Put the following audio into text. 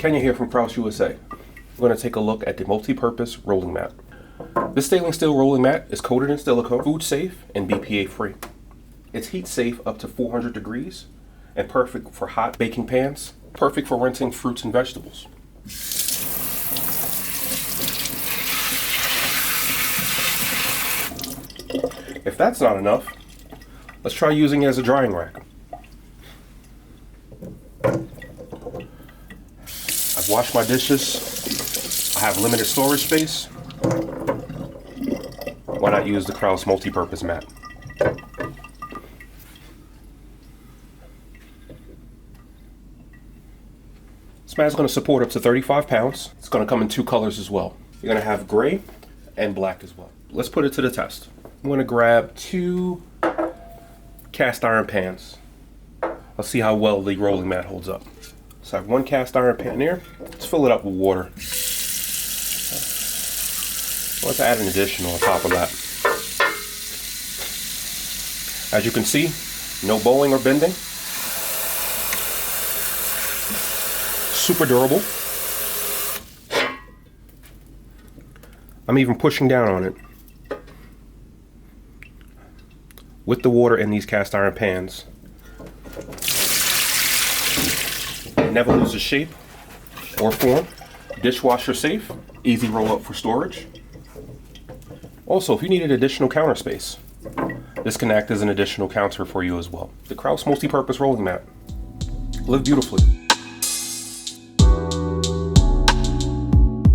Kenya here from Kraus, USA. We're going to take a look at the multi-purpose rolling mat. This stainless steel rolling mat is coated in silicone, food safe, and BPA-free. It's heat safe up to 400 degrees and perfect for hot baking pans, perfect for rinsing fruits and vegetables. If that's not enough, let's try using it as a drying rack. I've washed my dishes. I have limited storage space. Why not use the Kraus multi-purpose mat? This mat is going to support up to 35 pounds. It's going to come in two colors as well. You're going to have gray and black as well. Let's put it to the test. I'm going to grab 2 cast iron pans. Let's see how well the rolling mat holds up. So I have 1 cast iron pan here. Let's fill it up with water. Let's add an additional on top of that. As you can see, no bowing or bending. Super durable. I'm even pushing down on it. With the water in these cast iron pans, it never loses shape or form. Dishwasher safe, easy roll up for storage. Also, if you needed additional counter space, this can act as an additional counter for you as well. The Kraus multi-purpose rolling mat. Live beautifully.